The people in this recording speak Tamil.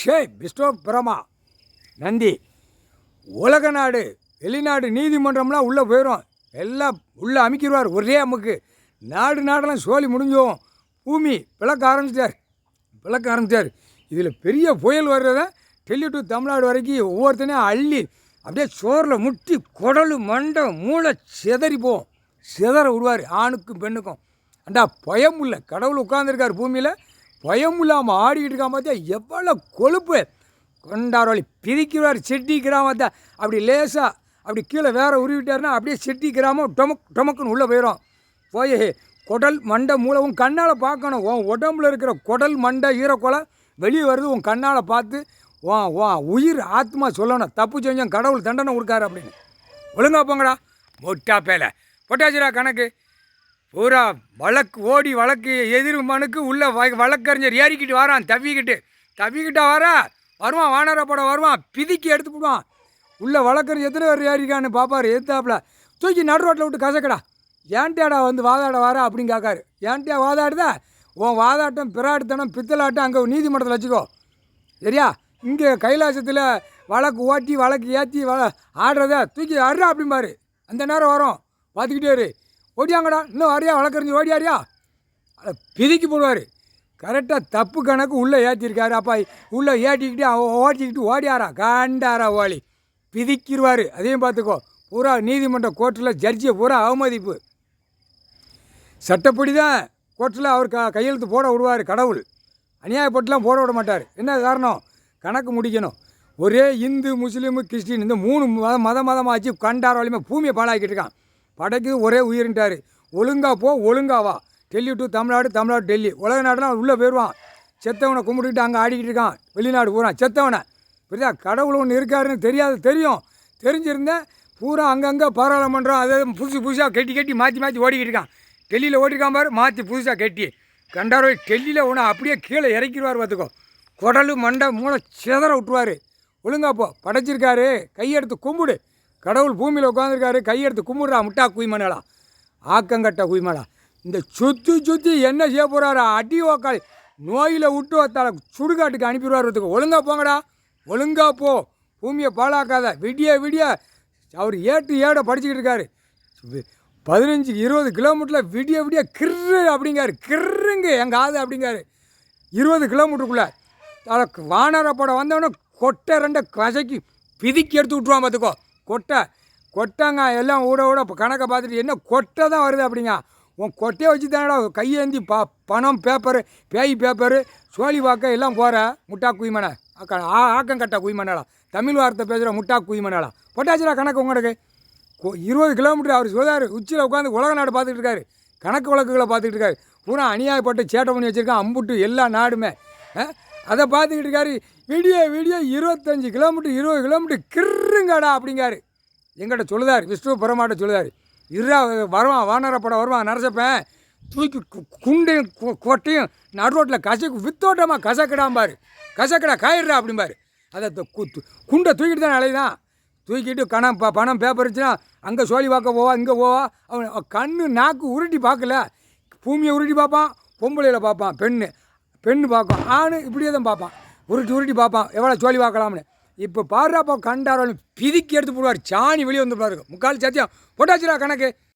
ஷே பிஸ்டோ பிரமா நந்தி உலக நாடு வெளிநாடு நீதிமன்றம்லாம் உள்ளே போயிடும். எல்லாம் உள்ளே அமைக்கிடுவார் ஒரே அமுக்கு. நாடெல்லாம் சோழி முடிஞ்சோம். பூமி பிளக்க ஆரம்பித்தார். இதில் பெரிய புயல் வர்றத டெல்லி டு தமிழ்நாடு வரைக்கும் ஒவ்வொருத்தனையும் அள்ளி அப்படியே சோறில் முட்டி குடல் மண்டை மூளை சிதற விடுவார். ஆணுக்கும் பெண்ணுக்கும். அண்டா பயம் இல்லை. கடவுள் உட்காந்துருக்கார் பூமியில். பயம் இல்லாமல் ஆடிக்கிட்டு இருக்கா பார்த்தியா எவ்வளோ கொழுப்பு. கொண்டாரோலி பிரிக்கிறார். செட்டிக்கிறாம தான் அப்படி லேசாக அப்படி கீழே வேறு உருவிட்டார்னா அப்படியே செட்டிக்கிறாம டொமக்குன்னு உள்ளே போயிடும். போய் குடல் மண்டை மூளை உன் கண்ணால் பார்க்கணும். உன் உடம்புல இருக்கிற குடல் மண்டை ஈரக்கொலை வெளியே வருது. உன் கண்ணால் பார்த்து உயிர் ஆத்மா சொல்லணும். தப்பு செஞ்சோம் கடவுள் தண்டனை கொடுக்காரு அப்படின்னு. ஒழுங்கா போங்கடா மொட்டா பேலை பொட்டாச்சுரா கணக்கு பூரா வழக்கு எதிர் மனுக்கு உள்ள வழக்கறிஞர் ஏறிக்கிட்டு வாரான். தவிக்கிட்டா வருவான். வானர படம் வருவான். பிதிக்கி எடுத்து போடுவான். உள்ள வழக்கறிஞர் எத்தனை பேர் ஏறிக்கான்னு பார்ப்பார். எத்தாப்புல தூக்கி நடு ரோட்டில் விட்டு கசக்கடா. ஏன்ட்டியாடா வந்து வாதாட வாரா அப்படின்னு கேட்காரு. ஏன்ட்டியா வாதாடுதா? உன் வாதாட்டம் பிராடுத்தனம் பித்தலாட்டம் அங்கே நீதிமன்றத்தில் வச்சுக்கோ சரியா. இங்கே கைலாசத்தில் வழக்கு ஏற்றி ஆடுறத தூக்கி ஆடுறா அப்படிம்பாரு. அந்த நேரம் வரும். பார்த்துக்கிட்டே இரு. ஓடியாங்கடா இன்னும் வரையா வழக்கறிஞர் ஓடியாரியா அதை பிதிக்கி போடுவார். கரெக்டாக தப்பு கணக்கு உள்ளே ஏற்றிருக்காரு. அப்பா உள்ளே ஓட்டிக்கிட்டு ஓடியாரா காண்டாரா ஓலி பிதிக்கிடுவார். அதையும் பார்த்துக்கோ. பூரா நீதிமன்ற கோர்ட்டில் ஜட்ஜியை பூரா அவமதிப்பு. சட்டப்படி தான் கோர்ட்டில் அவர் கையெழுத்து போட விடுவார். கடவுள் அநியாயப்பட்டுலாம் போட விட மாட்டார். என்ன காரணம்? கணக்கு முடிக்கணும். ஒரே இந்து முஸ்லீமு கிறிஸ்டின் இந்த 3 மதமாச்சு கண்டார வழியுமே பூமியை பாழாக்கிட்டு இருக்கான். படைக்கு ஒரே உயிரின்ட்டார். ஒழுங்கா போ ஒழுங்கா வா. டெல்லி டு தமிழ்நாடு டெல்லி உலக நாடுலாம் உள்ளே போயிடுவான். செத்தவனை கும்பிட்டுக்கிட்டு அங்கே ஆடிக்கிட்டு இருக்கான். வெளிநாடு போகிறான் செத்தவனை. புரியுதா? கடவுள் ஒன்று இருக்காருன்னு தெரியும். தெரிஞ்சிருந்தேன் பூரா அங்கங்கே பாராளுமன்றம் அதை புதுசாக கட்டி மாற்றி ஓடிக்கிட்டு இருக்கான். டெல்லியில் ஓடிருக்கான் பாரு. மாற்றி புதுசாக கட்டி கண்டாரோ டெல்லியில் ஒன்று அப்படியே கீழே இறக்கிடுவார். பார்த்துக்கோ. குடலு மண்டை மூளை சிதற விட்டுருவார். ஒழுங்கா போ. படைச்சிருக்காரு. கையெடுத்து கும்பிடு. கடவுள் பூமியில் உட்காந்துருக்காரு. கையெடுத்து கும்பிடுறா. முட்டா குய்மனடா ஆக்கங்கட்ட குய்மடா. இந்த சுற்றி என்ன செய்ய போகிறாரா? அடி ஓக்கால் நோயில் விட்டு வத்தால சுடுகாட்டுக்கு அனுப்பிடுவார். ஒழுங்கா போங்கடா. ஒழுங்கா போ. பூமியை பாழாக்காத. விடிய அவர் ஏட படிச்சுக்கிட்டு இருக்காரு. 15-20 கிலோமீட்டரில் விடிய கிர்ரு அப்படிங்காரு. கிர்ருங்க எங்கள் ஆது அப்படிங்காரு. 20 கிலோமீட்டருக்குள்ளே வானர படம் வந்தவொடனே கொட்டை 2 கசக்கி பிதிக்கி எடுத்து விட்ருவான். பார்த்துக்கோ. கொட்டைங்க எல்லாம் ஊட கணக்கை பார்த்துட்டு என்ன கொட்டை தான் வருது அப்படிங்க. உன் கொட்டையை வச்சு தானடா கையேந்தி பணம் பேப்பரு பேப்பரு சோழி வாக்க எல்லாம் போகிற முட்டா குய்மனை ஆக்கங்கட்ட குய்மனடா. தமிழ் வார்த்தை பேசுகிற முட்டா குய்மனடா. பொட்டாச்சுரா கணக்கு உங்களுக்கு 20 கிலோமீட்டர் அவர் சொல்கிறார். உச்சியில் உட்காந்து உலக நாடு பார்த்துக்கிட்டு இருக்காரு. கணக்கு வழக்குகளை பார்த்துக்கிட்டு இருக்காரு. பூரா அநியாயப்பட்டு சேட்டை பண்ணி வச்சுருக்கான். அம்புட்டு எல்லா நாடுமே அதை பார்த்துக்கிட்டு இருக்காரு. விடிய 25 கிலோமீட்டர் 20 கிலோமீட்டர் கிருங்கடா அப்படிங்காரு. எங்கிட்ட சொல்லுதார். விஷ்ணு பரமாட்ட சொல்லுதார். வருவான். வானர படம் வருவான். நரசப்பேன் தூக்கி குண்டையும் கொட்டையும் நடு ரோட்டில் வித்தோட்டமாக கசக்கடாம்பார். கசக்கடா காயிடுறா அப்படிம்பார். அதை குண்டை தூக்கிட்டு தான் அலைதான். தூக்கிட்டு பணம் பேப்பர் இருந்துச்சுன்னா அங்கே சோழி பார்க்க போவா இங்கே போவா. அவன் கண்ணு நாக்கு உருட்டி பார்க்கல. பூமியை உருட்டி பார்ப்பான். பொம்பளையில் பார்ப்பான். பெண்ணு பார்க்கும். ஆணு இப்படியே தான் பார்ப்பான். உருட்டி பார்ப்பான். எவ்வளோ சோழி பார்க்கலாம்னு. இப்போ பாடுறாப்போ கண்டாரோன்னு பிதிக்கி எடுத்து போடுவார். சாணி வெளியே வந்து பாருங்க. முக்கால் சத்தியம் பொட்டாச்சுரா கணக்கு.